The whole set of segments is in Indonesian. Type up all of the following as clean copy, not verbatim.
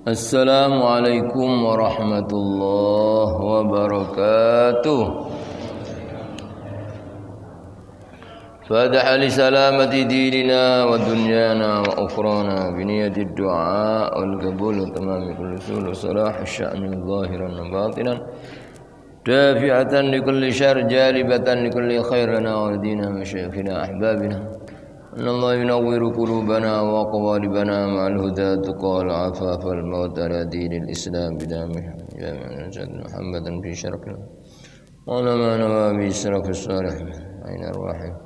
Assalamualaikum warahmatullahi wabarakatuh. Fataha li salamati dinina wa dunyana wa ukhrana bi niyyati du'a wal qabul wa tamami kulli sul wa salah sya'ni zahiran wa batinan dafi'atan li kulli syarr jalibatan li kulli khair lana wa dinina masyayikhina ahbabina. Allah yunawwiru qulubana wa qawalibana ma'al huda tuqal afaf al maut ala dinil islam bidamih ya Muhammadan fi syarqil wa lama nawabi israf as-salih ayna arwahih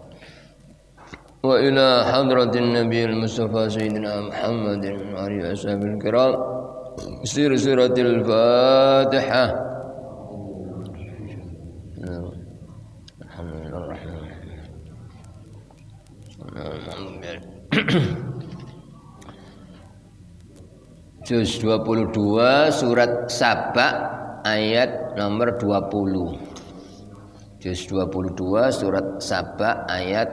wa ila hadratin nabiyil mustafa sayyidina Muhammadin wa alihi washabil kiram sir suratil fatihah. Juz 22 surat Saba ayat nomor 20. Juz 22 surat Saba ayat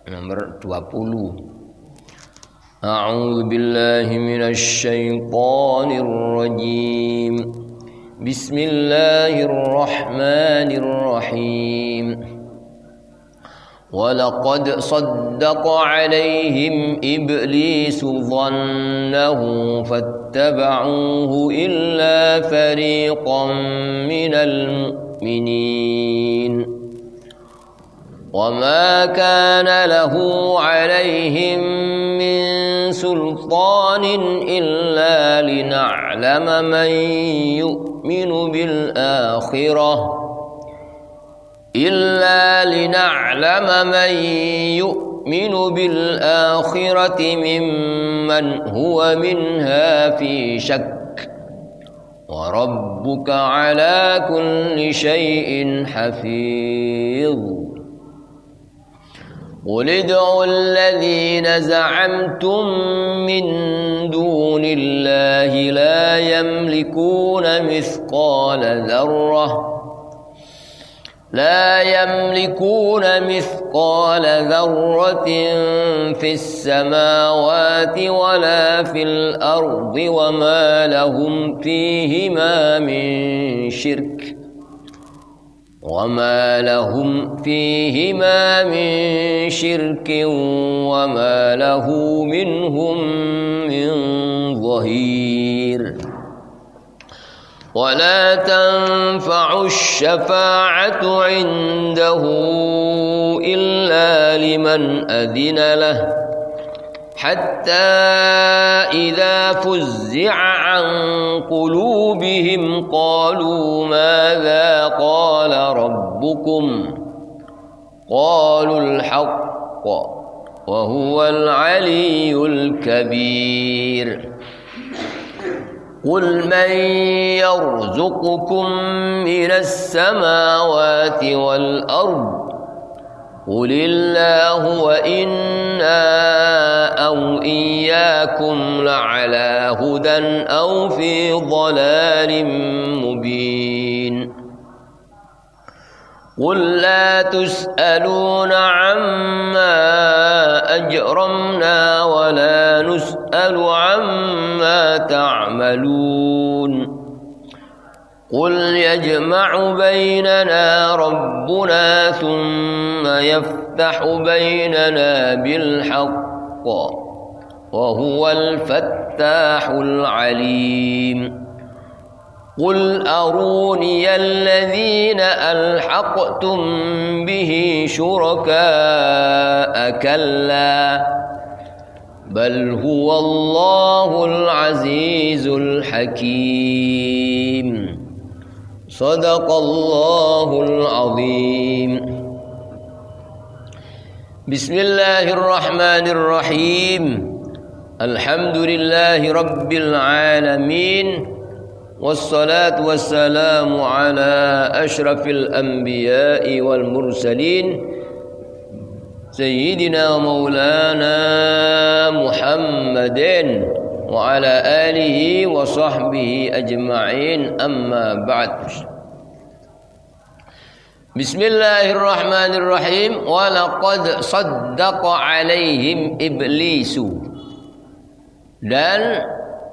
nomor 20. A'udzu billahi minasy syaithanir rajim. Bismillahirrahmanirrahim. وَلَقَدْ صَدَّقَ عَلَيْهِمْ إِبْلِيسُ ظَنَّهُ فَاتَّبَعُوهُ إِلَّا فَرِيقًا مِنَ الْمُؤْمِنِينَ وَمَا كَانَ لَهُ عَلَيْهِمْ مِنْ سُلْطَانٍ إِلَّا لِنَعْلَمَ مَنْ يُؤْمِنُ بالآخرة ممن هو منها في شك وربك على كل شيء حفيظ قل ادعوا الذين زعمتم من دون الله لا يملكون مثقال ذرة في السماوات ولا في الأرض وما لهم فيهما من شرك وما له منهم من ظهير ولا تنفع الشفاعة عنده إلا لمن أذن له حتى إذا فزع عن قلوبهم قالوا ماذا قال ربكم قالوا الحق وهو العلي الكبير قل من يرزقكم من السماوات والأرض قل الله وإنا أو إياكم لعلى هدى أو في ضلال مبين قل لا تسألون عما أجرمنا ولا نسأل عما تعملون قل يجمع بيننا ربنا ثم يفتح بيننا بالحق وهو الفتاح العليم قل أروني الذين ألحقتم به شركاء كلا بل هو الله العزيز الحكيم صدق الله العظيم. بسم الله الرحمن الرحيم. الحمد لله رب العالمين والصلاة والسلام على أشرف الأنبياء والمرسلين سيدنا ومولانا محمد وعلى آله وصحبه أجمعين أما بعد. بسم الله الرحمن الرحيم. ولقد صدق عليهم إبليس. Dan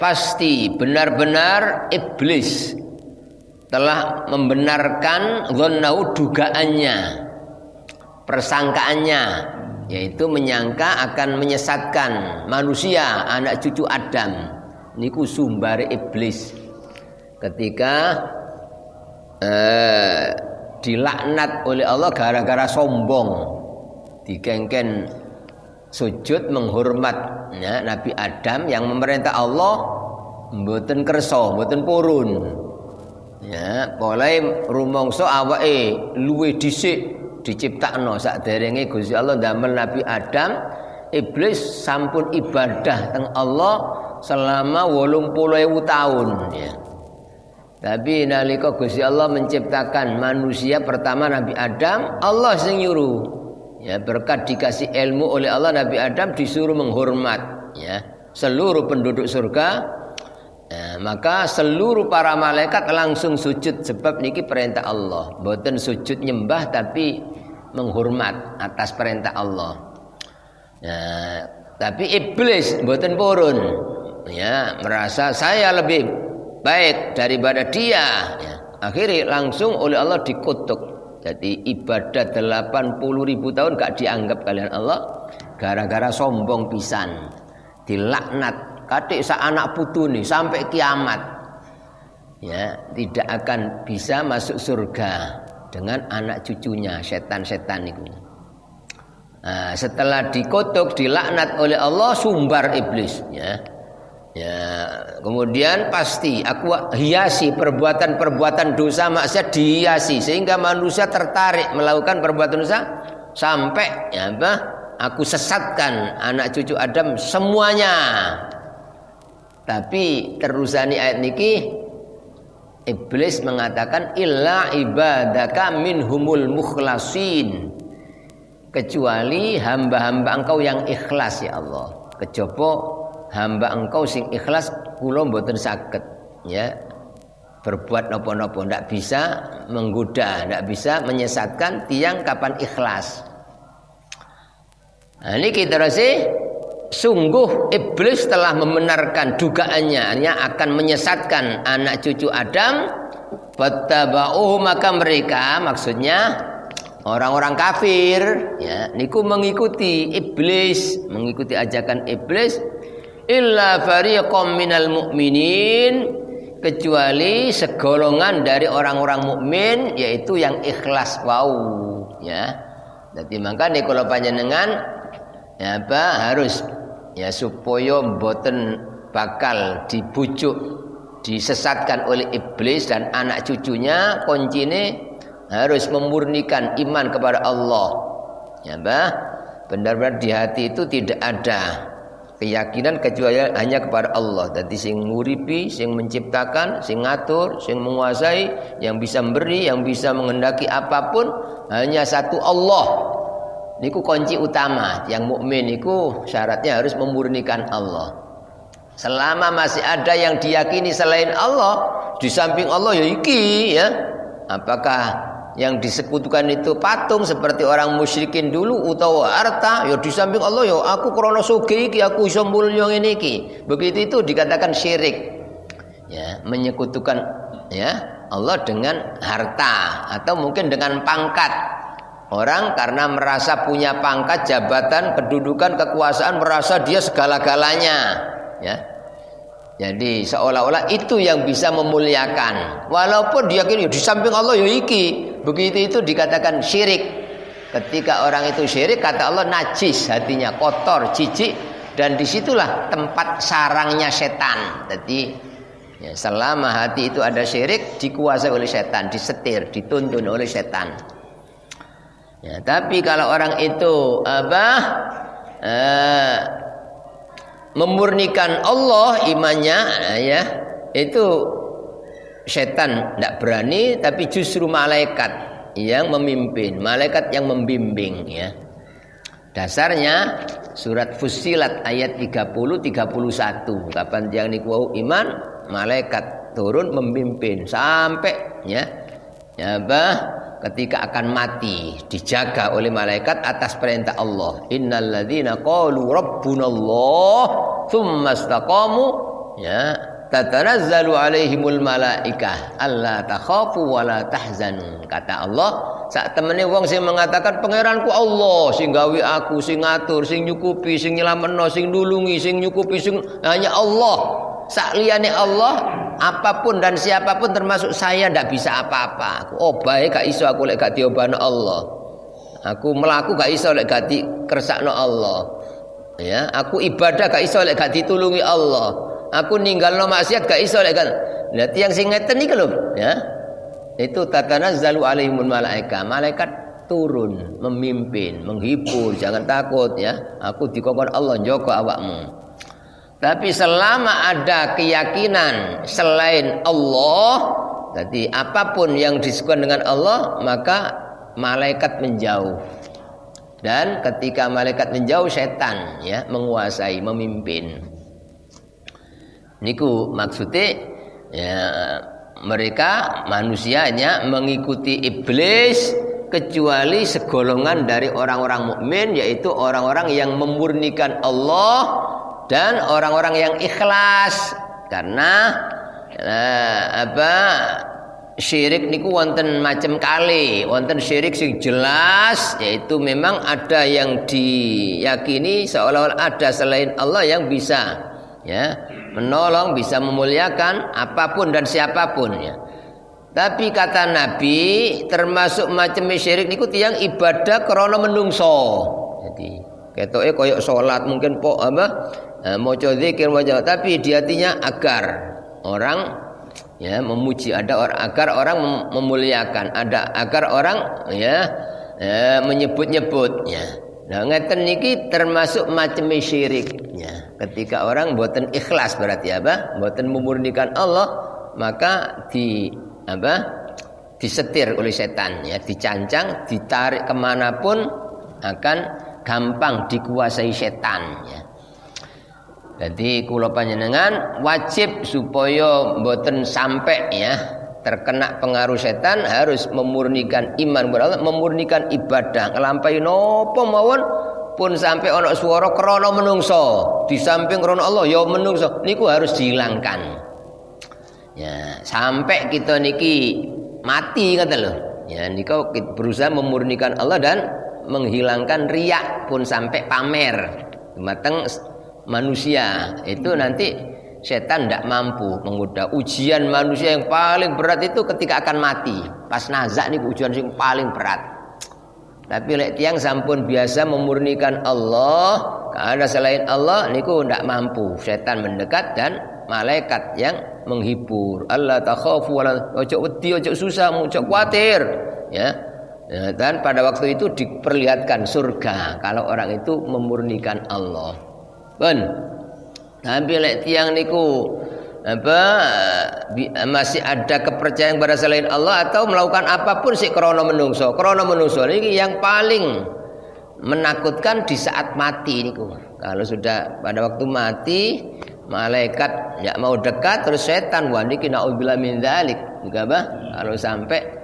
pasti benar-benar iblis telah membenarkan dhannahu dugaannya, persangkaannya, yaitu menyangka akan menyesatkan manusia, anak cucu Adam. Niku sumbare iblis ketika dilaknat oleh Allah gara-gara sombong, dikengken sujud menghormat ya, Nabi Adam yang memerintah Allah mboten kersa, mboten purun. Ya, mulai rumangsa awake luwih dhisik diciptakno sakderenge Gusti Allah ndamel Nabi Adam, iblis sampun ibadah teng Allah selama 80.000 tahun ya. Tapi nalika Gusti Allah menciptakan manusia pertama Nabi Adam, Allah sing nyuruh. Ya, berkat dikasih ilmu oleh Allah, Nabi Adam disuruh menghormat ya seluruh penduduk surga. Nah, maka seluruh para malaikat langsung sujud sebab niki perintah Allah. Mboten sujud nyembah tapi menghormat atas perintah Allah. Nah, tapi iblis mboten purun. Ya, merasa saya lebih baik daripada dia. Ya, akhirnya langsung oleh Allah dikutuk. Jadi ibadah 80.000 tahun gak dianggap kalian Allah gara-gara sombong pisan. Dilaknat. Katik sa anak putu nih sampai kiamat ya tidak akan bisa masuk surga dengan anak cucunya setan-setan itu. Nah, setelah dikutuk dilaknat oleh Allah sumbar iblis ya. Ya kemudian pasti aku hiasi perbuatan-perbuatan dosa maksiat dihiasi sehingga manusia tertarik melakukan perbuatan dosa sampai ya apa aku sesatkan anak cucu Adam semuanya. Tapi terusani ayat niki iblis mengatakan illa ibadaka minhumul mukhlasin, kecuali hamba-hamba engkau yang ikhlas ya Allah. Kejaba hamba engkau sing ikhlas kula mboten saged ya berbuat napa-napa, ndak bisa menggoda, ndak bisa menyesatkan tiang kapan ikhlas. Nah niki terus sungguh iblis telah membenarkan dugaannya akan menyesatkan anak cucu Adam. Fattaba'uhu, maka mereka maksudnya orang-orang kafir ya niku mengikuti iblis, mengikuti ajakan iblis. Illa fariqam minal mu'minin, kecuali segolongan dari orang-orang mukmin yaitu yang ikhlas wau ya. Jadi maka nih kalau panjenengan ya apa harus ya supaya mboten bakal dibujuk disesatkan oleh iblis dan anak cucunya, kuncine harus memurnikan iman kepada Allah ya Mbah. Benar-benar di hati itu tidak ada keyakinan kecuali hanya kepada Allah. Jadi sing nguripi, sing menciptakan, sing ngatur, sing menguasai, yang bisa memberi, yang bisa menghendaki apapun hanya satu Allah. Niku kunci utama. Yang mukmin niku syaratnya harus memurnikan Allah. Selama masih ada yang diyakini selain Allah, di samping Allah ya iki ya. Apakah yang disekutukan itu patung seperti orang musyrikin dulu utawa harta ya di samping Allah ya aku krana sugih iki aku iso mulya ngene iki. Begitu itu dikatakan syirik. Ya, menyekutukan ya Allah dengan harta atau mungkin dengan pangkat. Orang karena merasa punya pangkat, jabatan, kedudukan, kekuasaan, merasa dia segala-galanya, ya. Jadi seolah-olah itu yang bisa memuliakan. Walaupun dia kira di samping Allah ya iki. Begitu itu dikatakan syirik. Ketika orang itu syirik, kata Allah najis hatinya, kotor, jijik, dan disitulah tempat sarangnya setan. Jadi ya, selama hati itu ada syirik, dikuasai oleh setan, disetir, dituntun oleh setan. Ya, tapi kalau orang itu memurnikan Allah imannya ya itu setan tidak berani, tapi justru malaikat yang memimpin, malaikat yang membimbing ya. Dasarnya surat Fussilat ayat 30-31 kapan yang niku iman malaikat turun memimpin sampai ya ketika akan mati dijaga oleh malaikat atas perintah Allah. Innalladzina qalu rabbunallah tsumma istaqamu ya, tatanazzalu alaihimul malaikah alla takhafu wa la tahzanu. Kata Allah, sak temene wong sing mengatakan pangeranku Allah, sing gawe aku, sing ngatur, sing nyukupi, sing nyelametno, sing nulungi, sing nyukupi, sing hanya Allah. Sak liyane Allah, apapun dan siapapun termasuk saya ndak bisa apa-apa. Aku obahe gak iso aku lek gak diobano Allah. Aku melaku gak iso lek gak dikersakno Allah. Ya, aku ibadah gak iso lek gak ditulungi Allah. Aku ninggalno maksiat gak iso lek gak. Lah tiyang sing ngeten iki lho, ya. Itu tatanazzalu alaihimul malaika. Malaikat turun, memimpin, menghibur, jangan takut ya. Aku dikongkon Allah njaga awakmu. Tapi selama ada keyakinan selain Allah, jadi apapun yang disebut dengan Allah, maka malaikat menjauh. Dan ketika malaikat menjauh, setan ya menguasai, memimpin. Niku maksudnya ya, mereka manusianya mengikuti iblis kecuali segolongan dari orang-orang mukmin, yaitu orang-orang yang memurnikan Allah dan orang-orang yang ikhlas. Karena syirik niku wonten macam kali, wonten syirik sing jelas, yaitu memang ada yang diyakini seolah-olah ada selain Allah yang bisa ya menolong, bisa memuliakan apapun dan siapapun ya. Tapi kata Nabi, termasuk macam syirik niku tiyang ibadah krana menungso. Jadi ketoke koyok salat mungkin maca zikir wajah, tapi di hatinya agar orang ya memuji, ada orang agar orang memuliakan, ada agar orang ya menyebut-nyebut ya. Nah ngeten niki termasuk macam syirik ya. Ketika orang mboten ikhlas berarti apa? Mboten memurnikan Allah, maka disetir oleh setan ya, dicancang, ditarik kemanapun akan gampang dikuasai setan ya. Jadi kula panjenengan wajib supaya mboten sampai ya terkena pengaruh setan, harus memurnikan iman kepada Allah, memurnikan ibadah, nglampahi napa mawon pun sampai ana swara krana menungso, di samping krana Allah ya menungso, niku harus dihilangkan. Ya, sampai kita niki mati kata lho. Ya niku berusaha memurnikan Allah dan menghilangkan riya pun sampai pamer. Mateng manusia itu nanti setan tidak mampu menggoda. Ujian manusia yang paling berat itu ketika akan mati. Pas nazak nih ujian yang paling berat. Tapi lek tiang sampun biasa memurnikan Allah, ada selain Allah niku tidak mampu. Setan mendekat dan malaikat yang menghibur. Allah takhafu wala, ojo wedi, ojo susah, ojo khawatir. Ya. Dan pada waktu itu diperlihatkan surga kalau orang itu memurnikan Allah. Ben, tapi lek tiang niku masih ada kepercayaan kepada selain Allah atau melakukan apapun sik krana menungso. Krana menungso niki yang paling menakutkan di saat mati niku. Kalau sudah pada waktu mati, malaikat enggak mau dekat, terus setan wah niki naudzubillah min dzalik. Kalau sampai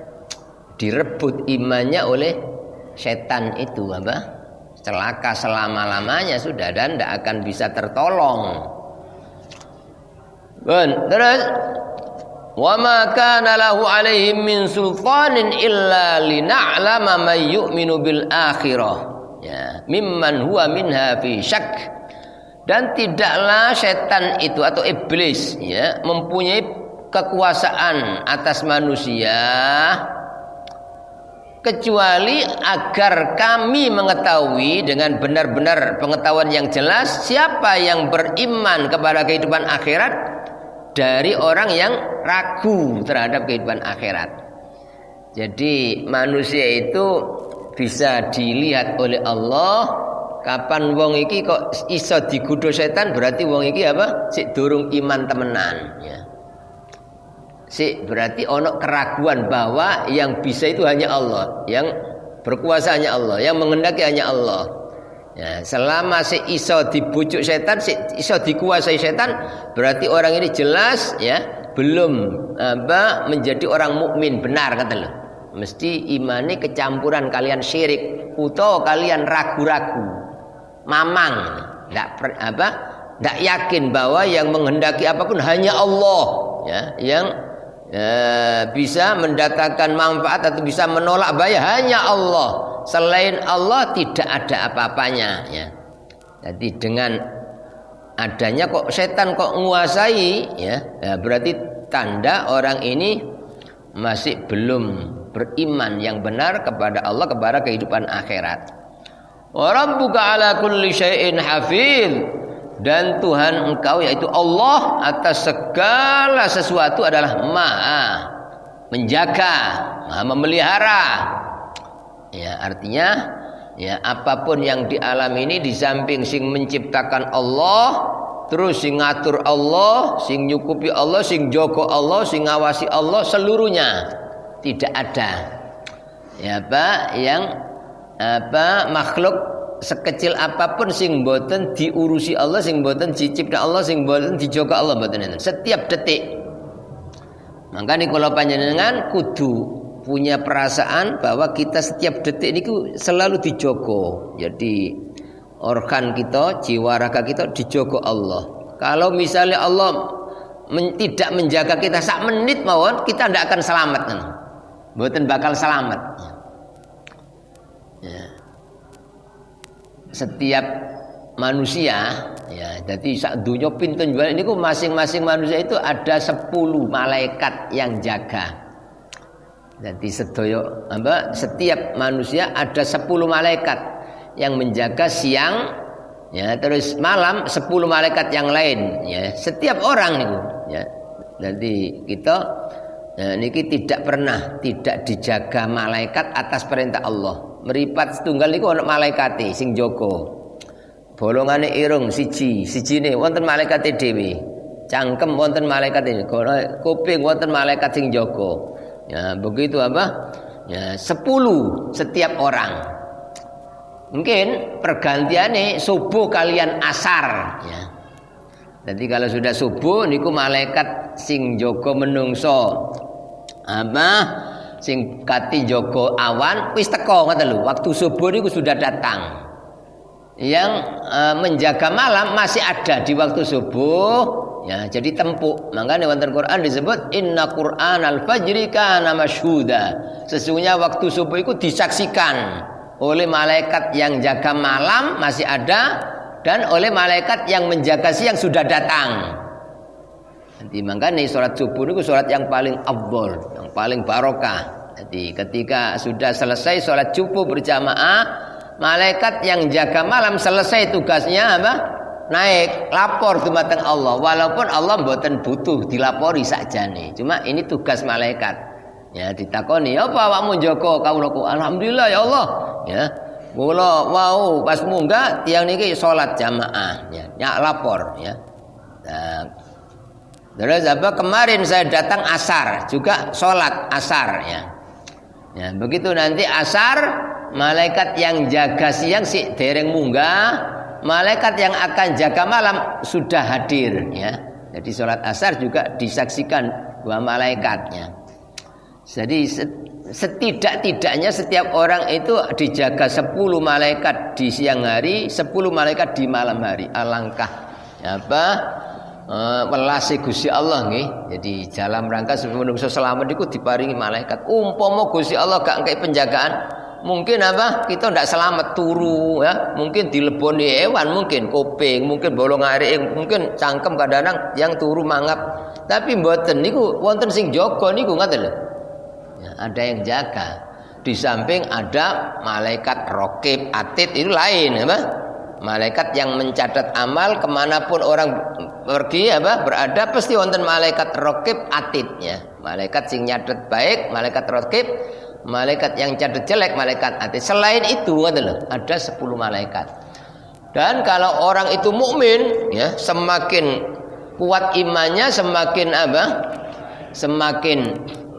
direbut imannya oleh setan itu celaka selama-lamanya sudah dan tidak akan bisa tertolong. Terus wa ma kana lahu alaihim min sultanin illa lina'lama may yu'minu bil akhirah ya mimman huwa minha fi syak. Dan tidaklah setan itu atau iblis ya mempunyai kekuasaan atas manusia kecuali agar kami mengetahui dengan benar-benar pengetahuan yang jelas siapa yang beriman kepada kehidupan akhirat dari orang yang ragu terhadap kehidupan akhirat. Jadi manusia itu bisa dilihat oleh Allah kapan wong iki kok iso digodho setan, berarti wong iki sik durung iman temenan ya. Berarti ono keraguan bahwa yang bisa itu hanya Allah, yang berkuasa hanya Allah, yang menghendaki hanya Allah. Ya, selama iso dibujuk setan, iso dikuasai setan, berarti orang ini jelas ya belum menjadi orang mukmin benar kata lo. Mesti imani kecampuran kalian syirik, utawa kalian ragu-ragu, mamang, tidak yakin bahwa yang menghendaki apapun hanya Allah, ya, yang bisa mendatangkan manfaat atau bisa menolak bahaya hanya Allah. Selain Allah tidak ada apa-apanya, ya. Jadi dengan adanya kok setan kok menguasai, ya, berarti tanda orang ini masih belum beriman yang benar kepada Allah, kepada kehidupan akhirat. Wa rabbuka ala kulli syai'in hafiz, dan Tuhan engkau yaitu Allah atas segala sesuatu adalah maha menjaga, maha memelihara. Ya, artinya ya apapun yang di alam ini di samping sing menciptakan Allah, terus sing ngatur Allah, sing nyukupi Allah, sing jogo Allah, sing ngawasi Allah, seluruhnya tidak ada ya Pak yang makhluk sekecil apapun sing mboten diurusi Allah, sing mboten dicipta Allah, sing mboten dijogo Allah, mboten enten setiap detik. Makanya kalau panjenengan kudu punya perasaan bahwa kita setiap detik ini selalu dijogo. Jadi organ kita, jiwa raga kita dijogo Allah. Kalau misalnya Allah tidak menjaga kita sak menit mawon, kita tidak akan selamat kan. Mboten bakal selamat. Ya. Setiap manusia, ya, jadi sak dunya pinten ini masing-masing manusia itu ada 10 malaikat yang jaga. Jadi setiap manusia ada 10 malaikat yang menjaga siang, ya, terus malam 10 malaikat yang lain, ya, setiap orang itu, ya. Jadi kita niki tidak pernah tidak dijaga malaikat atas perintah Allah. Meripat setunggal niku ana malaikate sing jaga. Bolongane irung sijine wonten malaikate dhewe. Cangkem wonten malaikate, kuping wonten malaikat sing jaga. Ya, begitu Ya, 10 setiap orang. Mungkin pergantiane subuh kalian asar, ya. Jadi kalau sudah subuh niku malaikat sing jaga menungso sing kati jaga awan wis teko ngoten lho. Waktu subuh niku sudah datang. Yang menjaga malam masih ada di waktu subuh, ya, jadi tempuk. Makanya wonten Quran disebut inna Qur'anal fajri kana masyhuda. Sesungguhnya waktu subuh itu disaksikan oleh malaikat yang jaga malam masih ada dan oleh malaikat yang menjaga siang sudah datang. Nanti makanya sholat subuh itu sholat yang paling afdol, yang paling barokah. Jadi ketika sudah selesai sholat subuh berjamaah, malaikat yang jaga malam selesai tugasnya naik lapor dumateng Allah. Walaupun Allah mboten butuh dilapori sakjane, cuma ini tugas malaikat. Ya ditakoni, apa awakmu njaga kawulaku? Alhamdulillah ya Allah. Ya. Kula mau pas munggah tiyang niki salat jamaah, ya lapor, ya. Nah, terus kemarin saya datang asar juga sholat asar, ya. Ya begitu nanti asar malaikat yang jaga siang si dereng munggah, malaikat yang akan jaga malam sudah hadir, ya. Jadi sholat asar juga disaksikan dua malaikatnya. Jadi setidak-tidaknya setiap orang itu dijaga 10 malaikat di siang hari, 10 malaikat di malam hari. Alangkah welase Gusti Allah nggih. Jadi dalam rangka menungso selamat iku diparingi malaikat. Umpama Gusti Allah gak ngkei penjagaan, mungkin kita ndak selamat turu, ya. Mungkin dileboni hewan, mungkin kuping, mungkin bolong arek, mungkin cangkem kadang yang turu mangap. Tapi mboten niku wonten sing jaga niku ngoten lho. Ya, ada yang jaga. Di samping ada malaikat raqib atid itu lain, malaikat yang mencatat amal kemanapun orang pergi berada pasti wonten malaikat raqib atid, ya. Malaikat sing nyatet baik, malaikat raqib, malaikat yang catat jelek, malaikat atid. Selain itu ada 10 malaikat. Dan kalau orang itu mukmin, ya, semakin kuat imannya, semakin semakin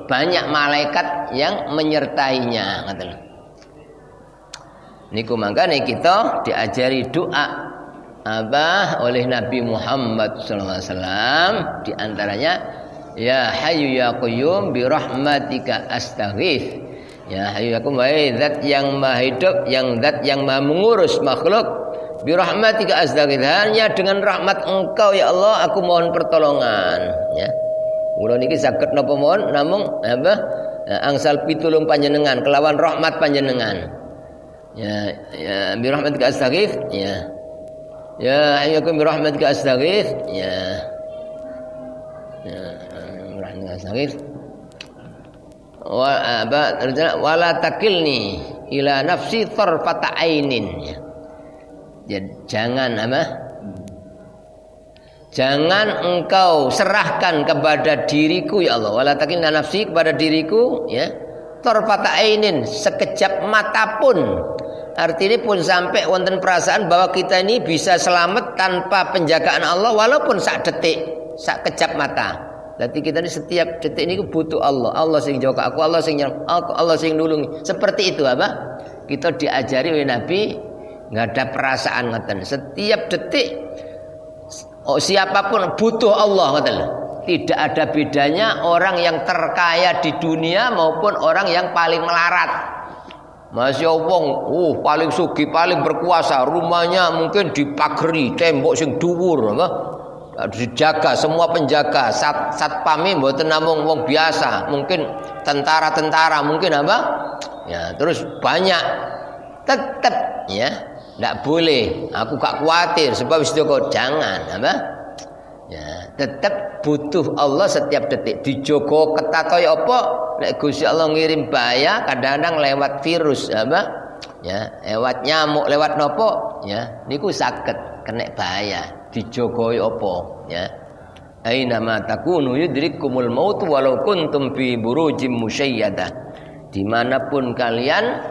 banyak malaikat yang menyertainya. Niku mangkane kita diajari doa oleh Nabi Muhammad SAW, di antaranya ya Hayyu ya Qayyum bi rahmatika astaghits. Ya Hayyu ya Qayyum, zat yang maha hidup, yang zat yang maha mengurus makhluk, bi rahmatika astaghits. Hanya dengan rahmat Engkau ya Allah aku mohon pertolongan, ya. Kula niki saged napa mohon namung apa? Angsal pitulung panjenengan kelawan rahmat panjenengan. Ya, ya bi rahmatika astaghits, ya. Ya ayyukum bi rahmatika astaghits, ya. Ya, rahmatika astaghits. Wala takilni ila nafsi tarfata ainin, ya. Jangan apa? Jangan engkau serahkan kepada diriku ya Allah. Wala takilna nafsi kepada diriku, ya. Tarfata ainin, sekejap mata pun. Artinya pun sampai wonten perasaan bahwa kita ini bisa selamat tanpa penjagaan Allah walaupun sak detik, sak kejap mata. Berarti kita ini setiap detik ini butuh Allah. Allah sing jaga aku, Allah sing nyerang aku, Allah sing nulungi. Seperti itu apa? Kita diajari oleh Nabi nggak ada perasaan ngoten. Setiap detik siapapun butuh Allah ngoten. Tidak ada bedanya orang yang terkaya di dunia maupun orang yang paling melarat. Masya Allah, paling sugih, paling berkuasa, rumahnya mungkin dipageri, tembok sing dhuwur, apa? Dijaga semua penjaga, satpame mboten namung wong biasa, mungkin tentara-tentara, mungkin apa? Ya, terus banyak. Tetap ya, ndak boleh. Aku gak khawatir sebab wis kok jangan, apa? Ya, tetap butuh Allah setiap detik. Dijogo ketat kaya apa? Nek Gusti Allah ngirim bahaya kadang-kadang lewat virus apa? Ya, lewat nyamuk, lewat nopo? Ya, niku saged kena bahaya. Dijogo apa? Ya. Aina ma takunu yudrikumul maut walau kuntum fi burujim musyayyadah. Dimanapun kalian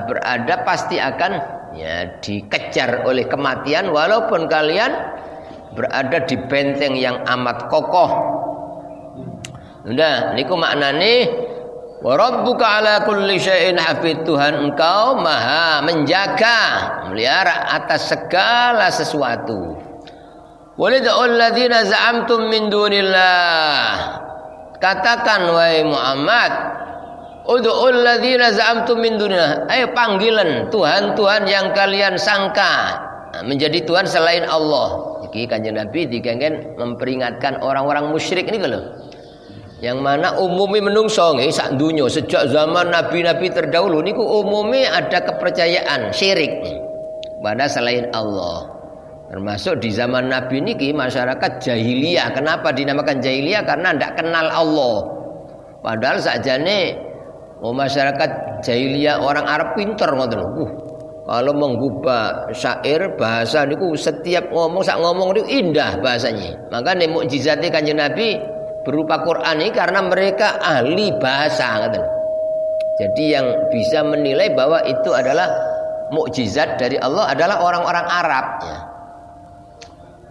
berada pasti akan ya dikejar oleh kematian walaupun kalian berada di benteng yang amat kokoh. Udah, niku maknane wa rabbuka ala kulli syai'in hafid. Tuhan engkau maha menjaga, melihara atas segala sesuatu. Walidul ladzina za'amtum min dunillah. Katakan wahai Muhammad, ud'ul ladzina za'amtum min dunillah. Ayo panggilan Tuhan-Tuhan yang kalian sangka menjadi Tuhan selain Allah. Iki Kanjeng Nabi dikengen memperingatkan orang-orang musyrik ini lho. Yang mana umumnya menungso nggih sak donya sejak zaman nabi-nabi terdahulu niku umumnya ada kepercayaan syirik pada selain Allah. Termasuk di zaman Nabi niki masyarakat jahiliyah. Kenapa dinamakan jahiliyah? Karena ndak kenal Allah. Padahal sakjane masyarakat jahiliyah orang Arab pinter ngoten lho. Kalau menggubah syair bahasa niku setiap ngomong sak ngomong niku indah bahasanya. Maka nek mukjizate Kanjeng Nabi berupa Quran ini karena mereka ahli bahasa ngoten. Jadi yang bisa menilai bahwa itu adalah mukjizat dari Allah adalah orang-orang Arab ya.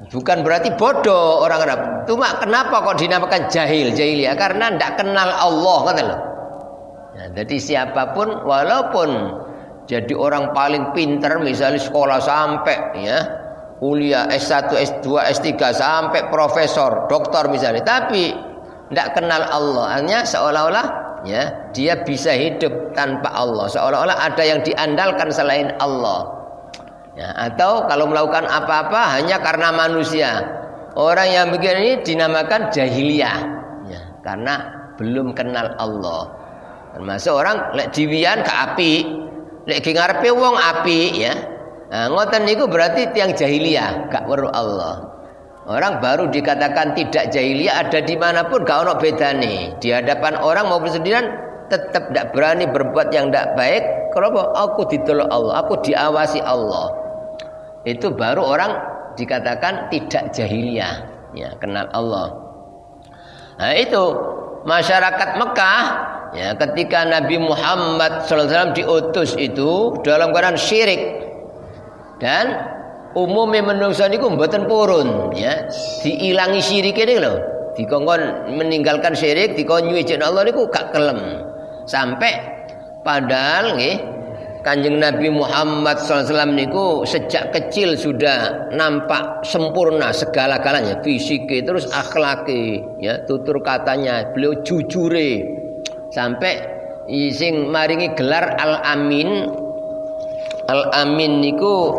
Bukan berarti bodoh orang Arab. Cuma kenapa kok dinamakan jahiliyah? Karena ndak kenal Allah ngoten lho. Ya, jadi siapapun walaupun jadi orang paling pinter misalnya sekolah sampai ya kuliah S1, S2, S3 sampai profesor, doktor misalnya, tapi tidak kenal Allah, hanya seolah-olah ya dia bisa hidup tanpa Allah, seolah-olah ada yang diandalkan selain Allah. Ya, atau kalau melakukan apa-apa hanya karena manusia. Orang yang begini dinamakan jahiliyah ya, karena belum kenal Allah. Termasuk orang lek diwian ke api, lek ngarepe wong api ya. Nah, ngoten niku berarti tiang jahiliyah, gak weruh Allah. Orang baru dikatakan tidak jahiliyah ada dimanapun gak ono bedane. Di hadapan orang maupun sendirian tetap tidak berani berbuat yang tidak baik. Kalau aku ditolong Allah, aku diawasi Allah, itu baru orang dikatakan tidak jahiliyah, ya kenal Allah. Nah itu masyarakat Mekah. Ya, ketika Nabi Muhammad SAW diutus itu dalam keadaan syirik dan umumnya menungso niku mboten purun ya, diilangi syirik ini lho, dikongkon meninggalkan syirik, dikon nyuwiji Allah niku gak kelem. Sampai padahal nggih Kanjeng Nabi Muhammad SAW niku sejak kecil sudah nampak sempurna segala-galanya, fisiknya terus akhlaknya ya, tutur katanya, beliau jujure. Sampai sing maringi gelar Al-Amin Al-amin niku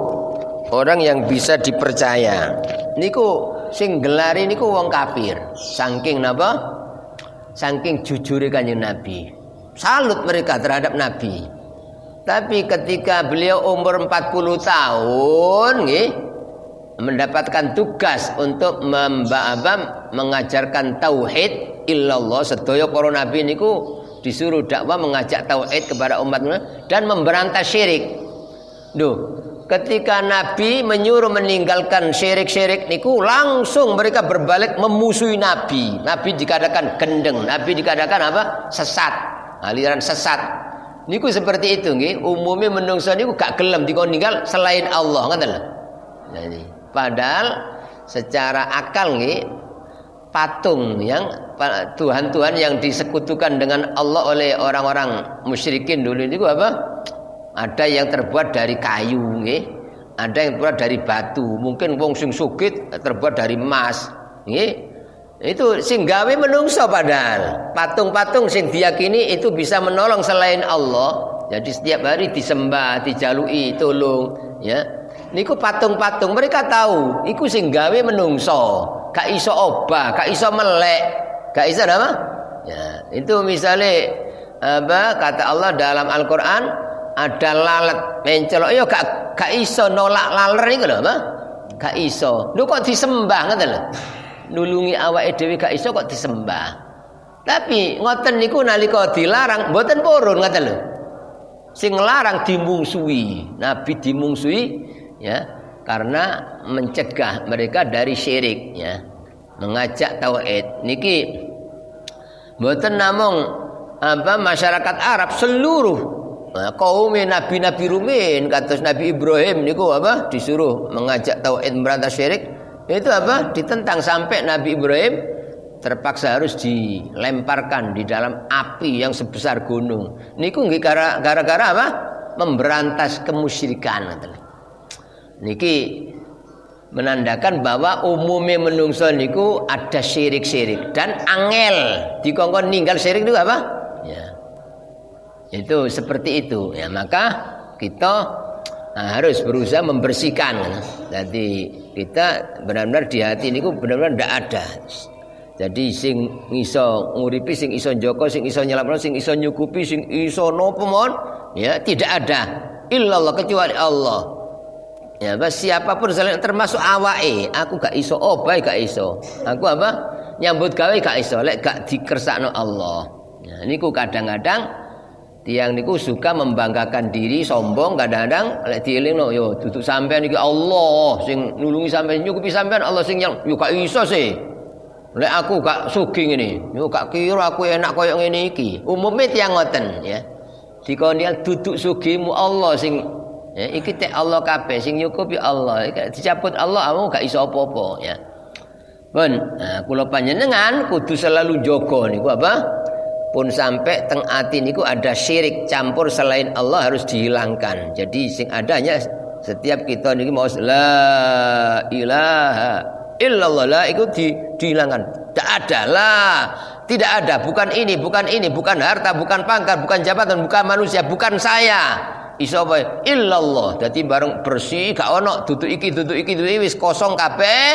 orang yang bisa dipercaya. Niku sing gelari niku wong kafir. Saking napa? Saking jujure Kanjeng Nabi. Salut mereka terhadap Nabi. Tapi ketika beliau umur 40 tahun nggih, mendapatkan tugas untuk mengajarkan tauhid illallah, sedaya para nabi niku disuruh dakwah mengajak tauhid kepada umat dan memberantas syirik. Duh, ketika Nabi menyuruh meninggalkan syirik-syirik niku langsung mereka berbalik memusuhi Nabi. Nabi dikatakan gendeng, Nabi dikatakan apa? Sesat, aliran sesat. Niku seperti itu nggih. Umumnya menungso niku gak gelem dikon ninggal selain Allah, ngoten lho. Jadi, padahal secara akal nggih, patung yang Tuhan-Tuhan yang disekutukan dengan Allah oleh orang-orang musyrikin dulu itu apa? Ada yang terbuat dari kayu nggih, ada yang terbuat dari batu, mungkin wong sing sugih terbuat dari emas nggih. Itu sing gawe menungso, padahal patung-patung sing diyakini itu bisa menolong selain Allah. Jadi setiap hari disembah, dijalui tolong ya. Niku patung-patung mereka tahu iku sing gawe menungso. Gak iso obah, gak iso melek, gak iso apa? Ya, itu misalnya apa kata Allah dalam Al-Qur'an, ada lalat mencelok yo gak iso nolak laler niku lho, apa? Gak iso. Lho kok disembah ngoten lho. Nulungi awake dhewe gak iso kok disembah. Tapi ngoten niku nalika dilarang mboten purun ngoten lho. Sing nglarang dimungsuhi, Nabi dimungsuhi ya, karena mencegah mereka dari syirik ya, mengajak tauhid niki mboten namung apa masyarakat Arab seluruh kaum nabi-nabi rumin kados Nabi Ibrahim niku apa disuruh mengajak tauhid memberantas syirik, itu apa ditentang sampai Nabi Ibrahim terpaksa harus dilemparkan di dalam api yang sebesar gunung. Niku nggih gara-gara apa? Memberantas kemusyrikan. Niki menandakan bahwa umumnya menungso niku ada syirik-syirik dan angel dikongkon ninggal syirik itu apa? Ya. Itu seperti itu. Ya, maka kita harus berusaha membersihkan. Jadi kita benar-benar di hati niku benar-benar ndak ada. Jadi sing iso nguripi, sing iso njoko, sing iso nyelapno, sing iso nyukupi, sing iso nopo mon, ya tidak ada illallah kecuali Allah. Ya, siapapun selain termasuk awake, aku gak iso obah gak iso. Aku apa? Nyambut gawe gak iso lek gak dikersakno Allah. Ya, niku kadang-kadang tiang niku suka membanggakan diri, sombong, kadang-kadang lek dielingno yo duduk sampean iki Allah sing nulungi sampean, nyukupi sampean Allah sing yo gak iso sih. Lek aku gak sugih ngene, yo gak kira aku enak koyo ngene iki. Umume tiyang ngoten ya. Dikon duduk sugihmu Allah sing ya, iki tek Allah kabeh sing nyukupi Allah. Dicabut Allah kamu gak iso apa-apa ya. Pun kula panjenengan kudu selalu jaga niku apa? Pun sampai teng ati niku ada syirik campur selain Allah harus dihilangkan. Jadi sing adanya setiap kita niki mau la ilaha illallah la itu dihilangkan. Tidak ada lah, tidak ada, bukan ini, bukan harta, bukan pangkat, bukan jabatan, bukan manusia, bukan saya. Iso apa? Illallah. Jadi bareng bersih, gak ono duduk iki wis kosong kabeh,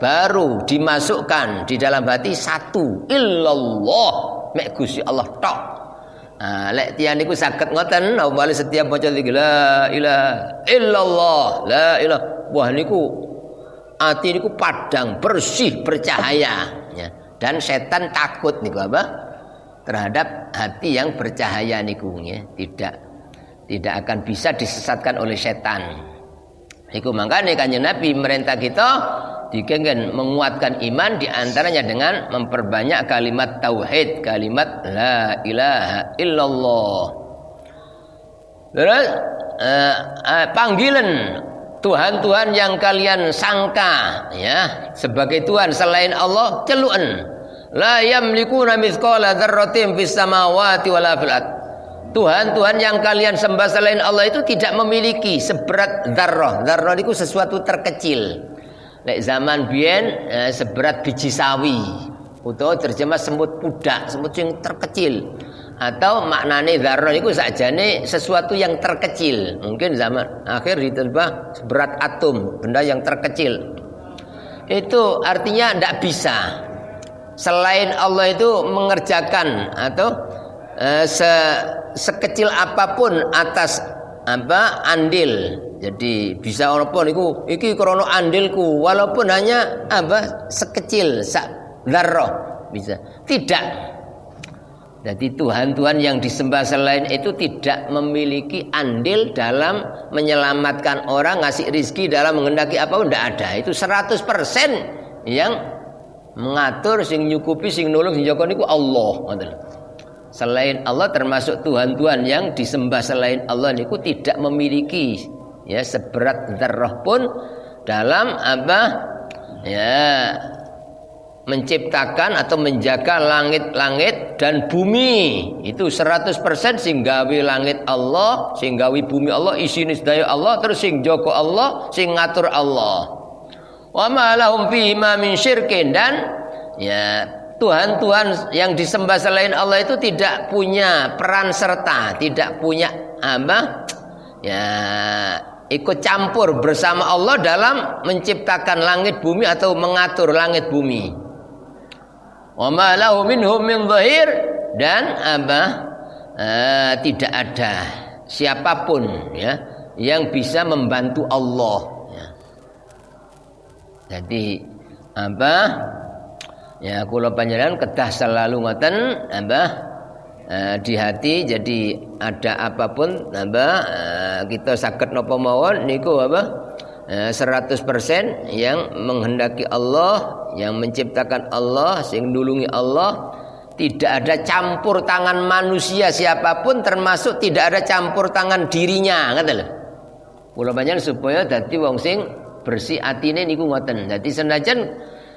baru dimasukkan di dalam hati satu illallah, mek Gusti Allah tok. Nah, lek tiyang niku saged ngoten, awale setiap maca la ilaha illallah, la ilaha. Wah niku hati niku padang, bersih, bercahaya ya. Dan setan takut niku apa? Terhadap hati yang bercahaya niku ya. Tidak akan bisa disesatkan oleh setan. Niku makanya Kanjeng Nabi merintah kita dikengken menguatkan iman diantaranya dengan memperbanyak kalimat tauhid, kalimat la ilaha illallah. Terus panggilan Tuhan-Tuhan yang kalian sangka ya sebagai Tuhan selain Allah celuan la yamlikuna mithqala dzarratin fis samawati wala fil ardh. Tuhan-Tuhan yang kalian sembah selain Allah itu tidak memiliki seberat dzarrah. Dzarrah itu sesuatu terkecil. Lek zaman biyen seberat biji sawi. Utawa terjemah semut pudak, semut yang terkecil. atau maknane dzarrah iku sakjane sesuatu yang terkecil. Mungkin zaman akhir ditebah berat atom, benda yang terkecil. Itu artinya tidak bisa. Selain Allah itu mengerjakan atau sekecil apapun atas andil. Jadi bisa walaupun iki krono andilku walaupun hanya sekecil dzarrah bisa. Tidak. Jadi Tuhan-Tuhan yang disembah selain itu tidak memiliki andil dalam menyelamatkan orang, ngasih rizki dalam menghendaki apapun, tidak ada. Itu 100% yang mengatur, sing nyukupi, sing nulung, sing jaga niku Allah. Selain Allah termasuk Tuhan-Tuhan yang disembah selain Allah niku tidak memiliki ya seberat dzarrah pun dalam menciptakan atau menjaga langit-langit dan bumi. Itu 100% sing gawe langit Allah, sing gawe bumi Allah, isine sedaya Allah, terus sing jaga Allah, sing ngatur Allah. Wa ma lahum fihi ma min syirkin, dan ya Tuhan-Tuhan yang disembah selain Allah itu tidak punya peran serta, tidak punya ikut campur bersama Allah dalam menciptakan langit bumi atau mengatur langit bumi. Wa ma lahu minhum min dhahir, dan tidak ada siapapun ya yang bisa membantu Allah ya. Jadi ya kula panjenengan kedah selalu ngoten di hati. Jadi ada apapun kita saged napa mawon niku 100% yang menghendaki Allah, yang menciptakan Allah, yang nulungi Allah. Tidak ada campur tangan manusia siapapun, termasuk tidak ada campur tangan dirinya, ngoten lho. Kula panjenengan supaya dadi wong sing bersih atine niku ngoten. Dadi senajan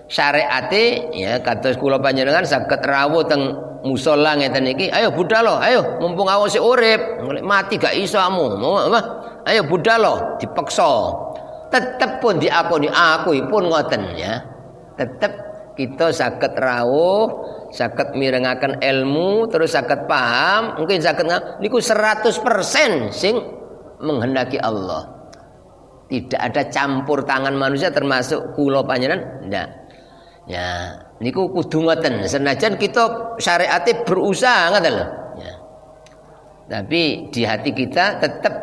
syariate ya kados kula panjenengan saged rawuh teng musala ngeten iki, ayo budhalo, ayo mumpung awak sik urip, mati gak iso amu. Ayo budhalo, dipaksa. Tetep pun diakoni aku pun ngoten ya. Tetep kita saged rawuh, saged mirengaken ilmu, terus saged paham, mungkin saged niku 100% sing menghendaki Allah. Tidak ada campur tangan manusia termasuk kula panjenengan ndak. Ya, niku kudu ngoten. Senajan kita syariate berusaha ngoten lho. Ya. Tapi di hati kita tetep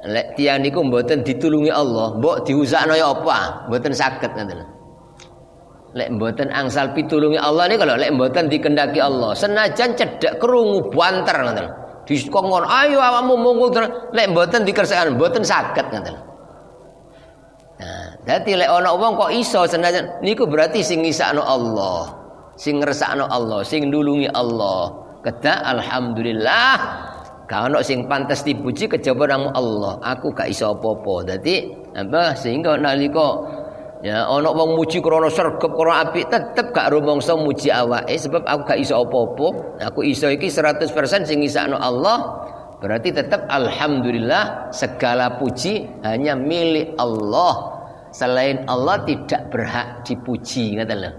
lek tiyang niku mboten ditulungi Allah, mbok diusahno ya apa? Mboten saged ngoten lho. Lek mboten angsal pitulungi Allah niku lho, lek mboten dikendaki Allah, senajan cedhek krungu banter ngoten lho. Dikongkon, ayo awakmu mungku lek mboten dikersakaken mboten saged ngoten lho. Nah, dadi lek ana wong kok iso senajan niku berarti sing ngisakno Allah, sing ngresakno Allah, sing nulungi Allah. Kedah alhamdulillah. Gak ono sing pantes dipuji kejaba nang Allah. Aku gak iso apa-apa. Dadi sehingga nalika ya ana wong muji krana sregep krana apik, tetep gak rumangsa muji awake sebab aku gak iso apa-apa. Aku iso iki 100% sing ngisakno Allah. Berarti tetap alhamdulillah segala puji hanya milik Allah. Selain Allah tidak berhak dipuji, ngoten lho.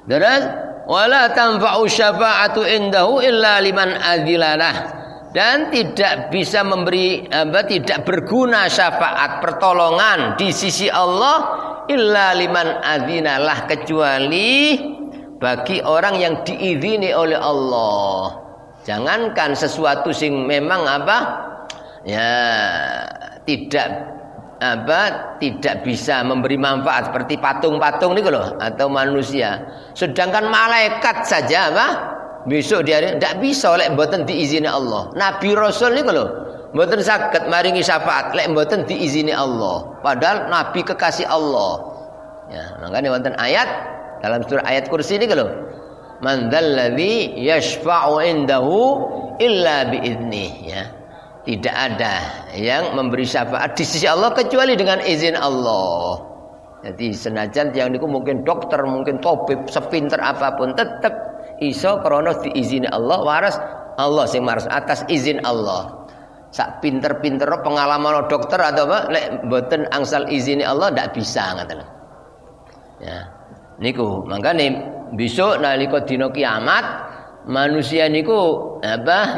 Terus wala tanfa'u syafa'atu indahu illa liman adzilalah, dan tidak bisa memberi tidak berguna syafaat pertolongan di sisi Allah illa liman adzinalah, kecuali bagi orang yang diizini oleh Allah. Jangankan sesuatu sing memang tidak bisa memberi manfaat seperti patung-patung niku loh atau manusia. Sedangkan malaikat saja besok dia tidak bisa lek mboten diizini Allah. Nabi Rasul niku loh mboten saged maringi syafaat lek mboten diizini Allah. Padahal nabi kekasih Allah. Ya, makanya wonten ayat dalam surah ayat kursi niku loh. Man dzalladzi yashfa'u indahu illa biiznih, ya. Tidak ada yang memberi syafaat di sisi Allah kecuali dengan izin Allah. Jadi senajan yang niku mungkin dokter, mungkin tabib, sepinter apapun tetap iso krana diizini Allah, waras Allah sing maras atas izin Allah. Sak pinter-pinter pengalaman dokter atau lek mboten angsal izini Allah ndak bisa ngoten. Ya. Niku makane besok nalika dina kiamat manusia niku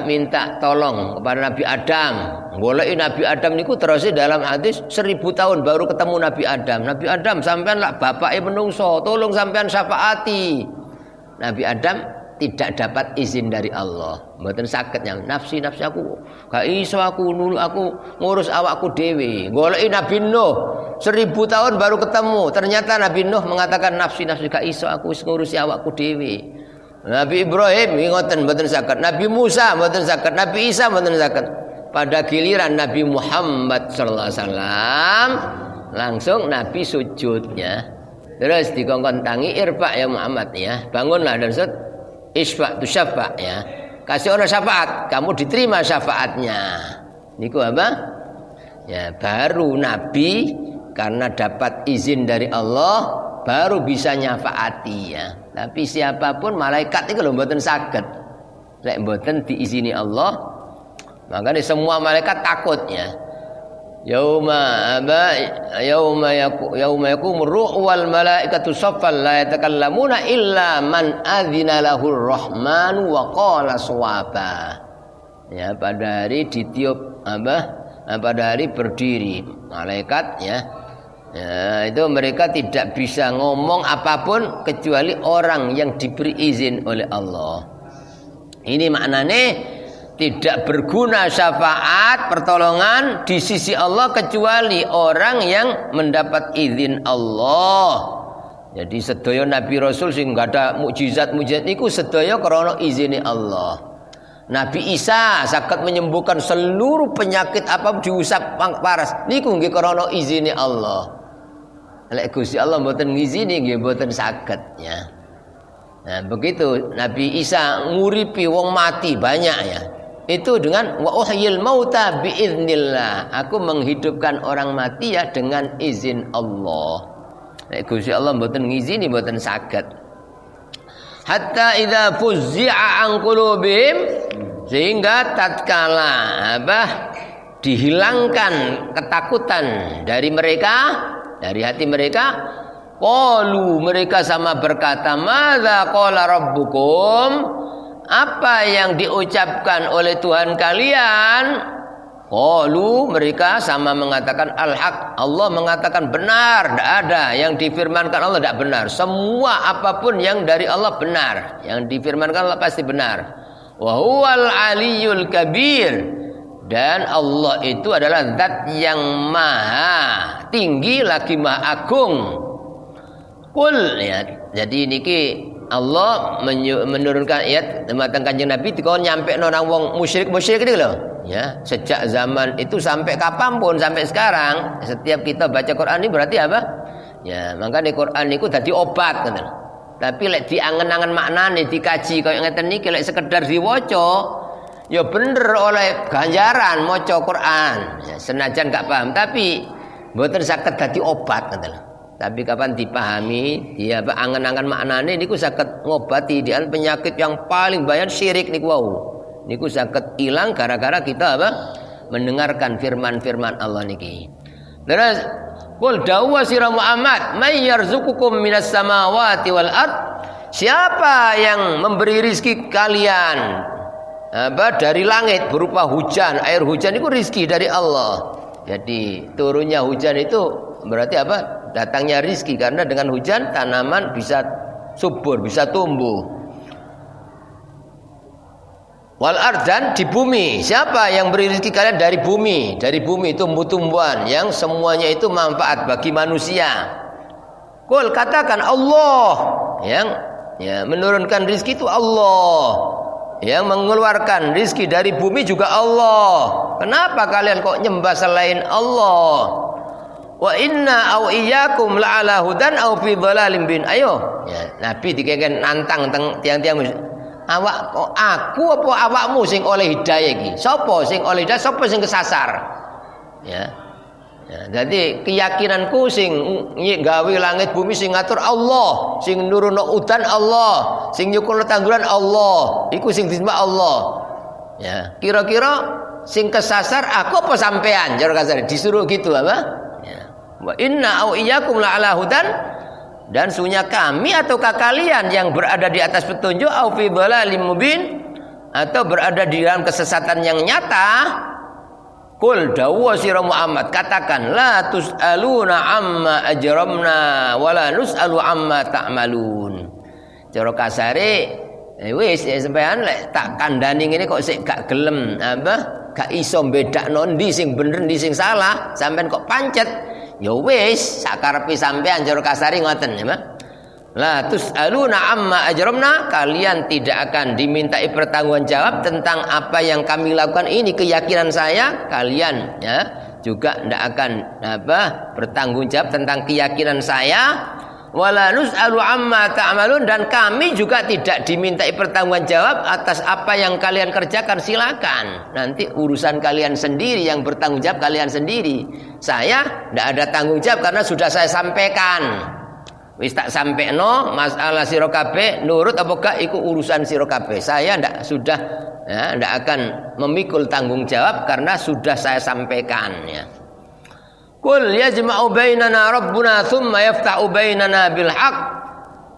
minta tolong kepada Nabi Adam. Goleki Nabi Adam niku terus dalam hadis 1000 tahun baru ketemu Nabi Adam. Nabi Adam sampean lah bapake menungso, tolong sampean syafaati. Nabi Adam tidak dapat izin dari Allah. Mboten saged yang nafsi aku gak iso aku ngurus awakku dhewe. Goleki Nabi Nuh 1000 tahun baru ketemu. Ternyata Nabi Nuh mengatakan nafsi gak iso aku wis ngurusi awakku dhewe. Nabi Ibrahim ngoten mboten saged. Nabi Musa mboten saged. Nabi Isa mboten saged. Pada giliran Nabi Muhammad sallallahu alaihi wasallam langsung Nabi sujudnya. Terus dikongkon tangi irfa ya Muhammad ya. Bangunlah dan sujud. Isfa' tu syafa' ya. Kasih orang syafaat, kamu diterima syafaatnya. Niku apa? Ya, baru Nabi karena dapat izin dari Allah baru bisa nyafaati ya. Tapi siapapun malaikat itu lho mboten saged. Lek mboten diizini Allah, makanya semua malaikat takut ya. Yauma yakumur ruh wal malaikatu saffan la yatakallamuna illa man adzina lahur rahmanu wa qala shawaba. Ya, pada hari ditiup pada hari berdiri malaikat ya. Ya, itu mereka tidak bisa ngomong apapun kecuali orang yang diberi izin oleh Allah. Ini maknanya tidak berguna syafaat pertolongan di sisi Allah kecuali orang yang mendapat izin Allah. Jadi sedaya Nabi Rasul sing gak ada mukjizat niku sedaya krana izine Allah. Nabi Isa saged menyembuhkan seluruh penyakit apa diusap paras niku nggih krana izine Allah. Lek Gusti Allah mboten ngizini nggih mboten saged ya. Nah, begitu Nabi Isa nguripi wong mati banyak ya. Itu dengan wa uhyil mauta biiznillah. Aku menghidupkan orang mati ya dengan izin Allah. Nek Gusti Allah mboten ngizini mboten saged. Hatta idza fuzzi'a an qulubihim, sehingga tatkala dihilangkan ketakutan dari mereka, dari hati mereka, qalu mereka sama berkata, madza qala rabbukum? Apa yang diucapkan oleh Tuhan kalian? Qalu mereka sama mengatakan al-haq. Allah mengatakan benar, tidak ada yang difirmankan Allah tidak benar. Semua apapun yang dari Allah benar, yang difirmankan Allah pasti benar. Wa huwal aliyyul kabir, dan Allah itu adalah zat yang maha tinggi lagi maha agung. Qul ya, jadi niki Allah menurunkan ayat tentang Kanjeng Nabi dikon nyampe nang wong musyrik itu loh ya, sejak zaman itu sampai kapanpun sampai sekarang setiap kita baca Quran ini berarti apa ya, maka di Quran itu tadi obat kan. Tapi lek diangen-angen maknane dikaji kaya ngeten niki lek sekedar diwaca ya bener oleh ganjaran maca Quran ya, senajan gak paham tapi mboten saged dadi obat ngoten. Tapi kapan dipahami, dia angan-angan maknane niku saged ngobati dian penyakit yang paling banyak syirik niku wau. Niku saged ilang gara-gara kita mendengarkan firman-firman Allah niki. Terus qul dawwa sira Muhammad may yarzuqukum minas samawati wal ard? Siapa yang memberi rizki kalian dari langit berupa hujan, air hujan itu rizki dari Allah. Jadi turunnya hujan itu berarti apa? Datangnya rizki, karena dengan hujan tanaman bisa subur, bisa tumbuh. Wal ardan di bumi. Siapa yang beri rizki kalian dari bumi? Dari bumi tumbuh-tumbuhan yang semuanya itu manfaat bagi manusia. Qul katakan Allah yang menurunkan rizki itu Allah. Yang mengeluarkan rizki dari bumi juga Allah. Kenapa kalian kok nyembah selain Allah? Wa inna au iyyakum la'ala hudan au fi dhalalim bin. Ayo ya, Nabi dikengken nantang tiang-tiang awak kok aku apa awakmu sing oleh hidayah iki? Sapa sing oleh hidayah, sapa sing kesasar? Ya. Ya, jadi keyakinanku sing gawe langit bumi sing ngatur Allah, sing nuruno udan Allah, sing nyukur tanggulan Allah, iku sing disembah Allah. Ya, kira-kira sing kesasar aku apa sampean? Jar kasar disuruh gitu apa? Ya. Wa inna au iyyakum la ala hudan dan sungguhnya kami ataukah kalian yang berada di atas petunjuk au fi dhalalin mubin atau berada di dalam kesesatan yang nyata. Qul dawwa sira Muhammad, katakan la tusaluna amma ajramna wala nusalu amma ta'malun. Cara kasare wis sampean lek tak kandhani ngene kok sik gak gelem gak iso bedakno ndi sing bener ndi sing salah, sampean kok pancet. Ya wis sakarepe sampean cara kasare ngoten ya. La tusaluna amma ajramna, kalian tidak akan dimintai pertanggungjawab tentang apa yang kami lakukan ini, keyakinan saya. Kalian ya juga tidak akan bertanggung jawab tentang keyakinan saya. Wala nus'alu amma ta'malun, dan kami juga tidak dimintai pertanggungjawab atas apa yang kalian kerjakan. Silakan, nanti urusan kalian sendiri, yang bertanggung jawab kalian sendiri. Saya tidak ada tanggung jawab karena sudah saya sampaikan. Wis tak sampai no masalah sira kabeh nurut apa gak iku urusan sira kabeh. Saya ndak akan memikul tanggung jawab karena sudah saya sampaikan ya. Qul yajma'u bainana rabbuna thumma yafta'u bainana bil haqq.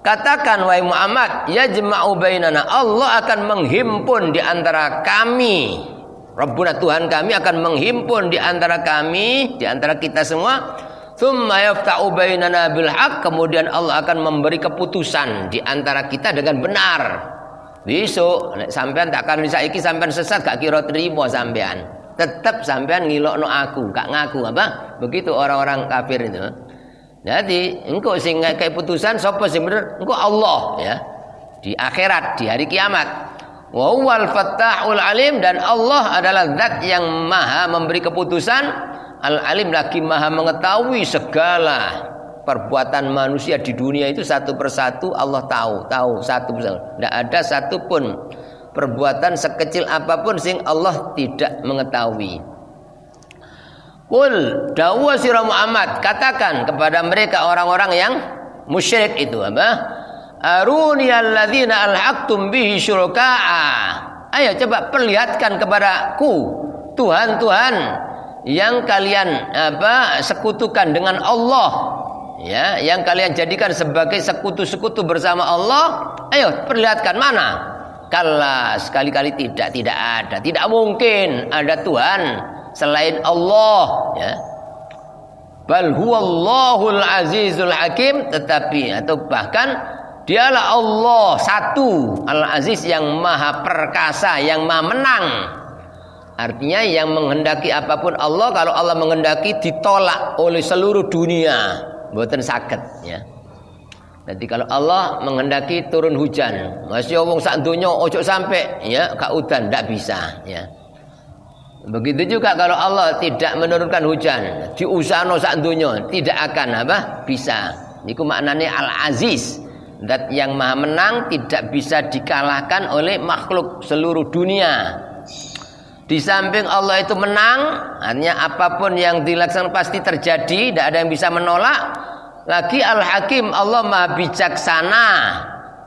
Katakan wahai Muhammad, yajma'u bainana, Allah akan menghimpun di antara kami. Rabbuna, Tuhan kami akan menghimpun di antara kami, di antara kita semua. Tsumma yafta'u bainana bil haqq, kemudian Allah akan memberi keputusan di antara kita dengan benar. Besok nek sampean tak kan saiki sampean sesat gak kira trimo sampean. Tetap sampean ngilokno aku, gak ngaku apa? Begitu orang-orang kafir itu. Jadi engko sing ngekek putusan sapa sing bener? Engko Allah ya. Di akhirat, di hari kiamat. Wa huwal fattahul alim, dan Allah adalah zat yang maha memberi keputusan. Al-alim, lagi maha mengetahui segala perbuatan manusia di dunia itu satu persatu. Allah tahu satu persatu. Tidak ada satupun perbuatan sekecil apapun sing Allah tidak mengetahui. Qul dawwa sira Muhammad, katakan kepada mereka orang-orang yang musyrik itu apa? Aruni alladzina alhaqtum bihi syuraka'a. Ayo coba perlihatkan kepadaku Tuhan-Tuhan yang kalian sekutukan dengan Allah, ya, yang kalian jadikan sebagai sekutu-sekutu bersama Allah. Ayo perlihatkan mana? Kalla, sekali-kali tidak ada, tidak mungkin ada Tuhan selain Allah ya. Bal huwallahul azizul hakim, tetapi atau bahkan dialah Allah satu, al-aziz, yang maha perkasa, yang maha menang. Artinya yang menghendaki apapun Allah, kalau Allah menghendaki ditolak oleh seluruh dunia, mboten saged ya. Jadi kalau Allah menghendaki turun hujan, masya wong sak donya ojo sampai ya gak udan, ndak bisa ya. Begitu juga kalau Allah tidak menurunkan hujan, diusahno sak donya tidak akan bisa. Niku maknane Al-Aziz, zat yang maha menang, tidak bisa dikalahkan oleh makhluk seluruh dunia. Di samping Allah itu menang, artinya apapun yang dilaksanakan pasti terjadi, tidak ada yang bisa menolak. Lagi Al-Hakim, Allah maha bijaksana.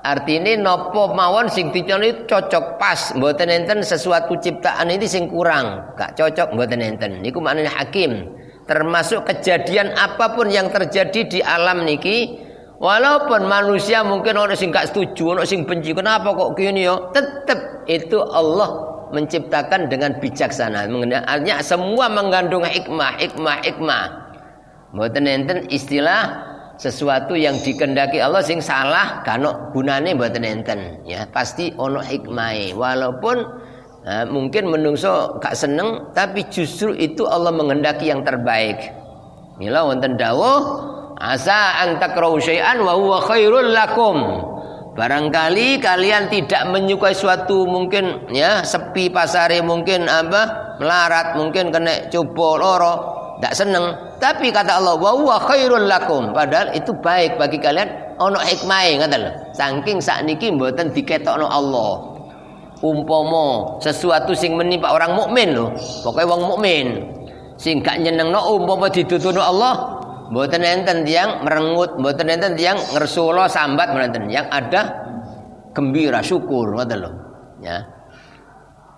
Artinya nopo mawon sing diconi cocok pas, mboten enten sesuatu ciptaan ini sing kurang, gak cocok mboten enten. Niku maknanya Hakim. Termasuk kejadian apapun yang terjadi di alam niki, walaupun manusia mungkin orang sing gak setuju, orang sing benci, kenapa kok gini yo? Tetap itu Allah menciptakan dengan bijaksana. Artinya semua mengandung hikmah. Mboten enten istilah sesuatu yang dikehendaki Allah sing salah kano gunane, mboten enten ya. Pasti ono hikmahe. Walaupun mungkin menungso gak seneng, tapi justru itu Allah menghendaki yang terbaik. Mila wonten dawuh asa an takrahu syai'an wa huwa khairul lakum. Barangkali kalian tidak menyukai suatu, mungkin ya sepi pasare, mungkin melarat, mungkin kena coba loro, tidak seneng. Tapi kata Allah, wa huwa khairul lakum, padahal itu baik bagi kalian. Ono hikmahe ngoten lho. Saking sakniki mboten diketokno Allah. Umpama sesuatu sing menimpa orang mukmin lho, pokoke wong mukmin sing gak nyenengno umpama dituturno Allah, mboten enten tiyang merengut, mboten enten tiyang ngersula sambat, mboten, yang ada gembira, syukur, ngoten lho ya.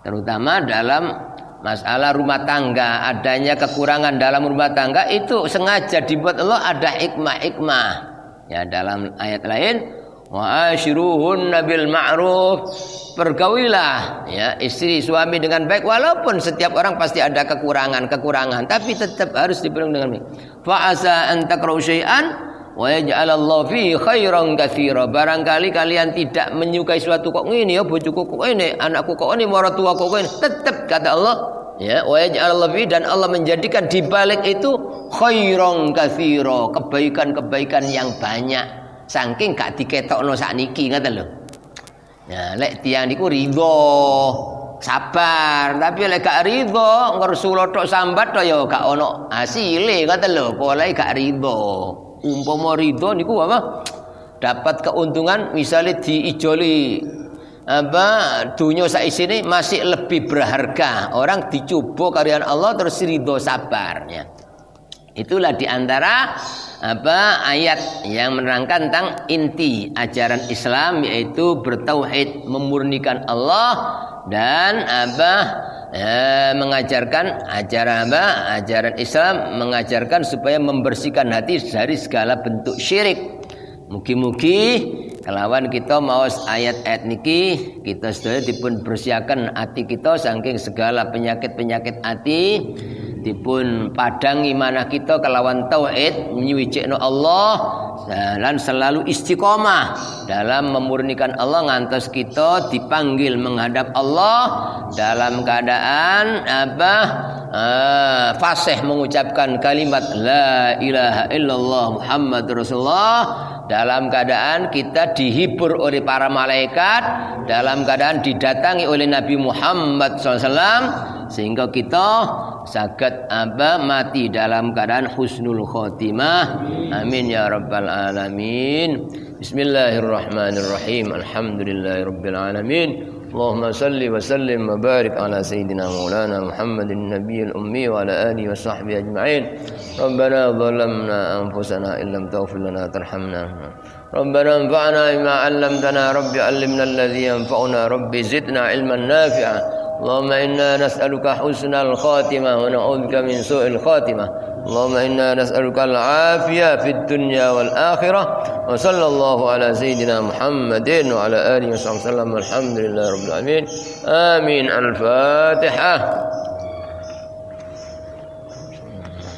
Terutama dalam masalah rumah tangga, adanya kekurangan dalam rumah tangga itu sengaja dibuat Allah, ada hikmah Ya, dalam ayat lain, wa ashiruhunna bil ma'ruf, pergaulilah ya istri suami dengan baik, walaupun setiap orang pasti ada kekurangan, tapi tetap harus dipenuhi dengan baik. Fa asa an takrahu syai'an wa yaj'alallahu fihi khairan katsira. Barangkali kalian tidak menyukai suatu kok ngene ya, bojoku kok ngene, anakku kok ngene, maratuwa kok ngene, tetap kata Allah ya, wa yaj'alallahu fihi, dan Allah menjadikan di balik itu khairan katsira, kebaikan-kebaikan yang banyak, saking gak diketokno sakniki ngoten lho. Ya, lek tiyang niku ridho, sabar, tapi lek gak ridho ngersula tok sambat tok ya gak ono hasile ngoten lho, pola gak ridho. Umpama ridho niku apa? Dapat keuntungan misalnya diijoli dunia saisine masih lebih berharga. Orang dicoba karyan Allah terus ridho sabarnya. Itulah diantara ayat yang menerangkan tentang inti ajaran Islam, yaitu bertauhid, memurnikan Allah, dan mengajarkan ajaran Islam mengajarkan supaya membersihkan hati dari segala bentuk syirik. Mugi-mugi kelawan kita maos ayat-ayat niki kita sedaya dipun bersihkan hati kita saking segala penyakit-penyakit hati, dipun padangi manah kita kelawan tauhid nyuwicikno Allah, dan selalu istiqomah dalam memurnikan Allah ngantos kita dipanggil menghadap Allah dalam keadaan fasih mengucapkan kalimat la ilaha illallah Muhammadur Rasulullah, dalam keadaan kita dihibur oleh para malaikat, dalam keadaan didatangi oleh Nabi Muhammad SAW, sehingga kita saged mati dalam keadaan husnul khotimah. Amin ya rabbal alamin. Bismillahirrahmanirrahim. Alhamdulillahirabbil alamin. Allahumma salli wa sallim wa barik ala sayyidina maulana Muhammadin nabiyil ummi wa ala alihi wa sahbihi ajma'in. Rabbana zalamna anfusana illam taghfir lana tarhamna. Rabbana anfa'na bima 'allamtana, rabbi 'allimna alladhi yanfa'una, rabbi zidna 'ilman nafi'a. Allahumma inna nas'aluka husnal khatimah wa na'udzubika min su'il khatimah. Allahumma inna nas'aluka al-'afiyah fid dunya wal akhirah. Wa sallallahu ala sayyidina Muhammadin wa ala alihi wa sahbihi wasallam. Alhamdulillahirabbil alamin. Amin. Al-Fatihah.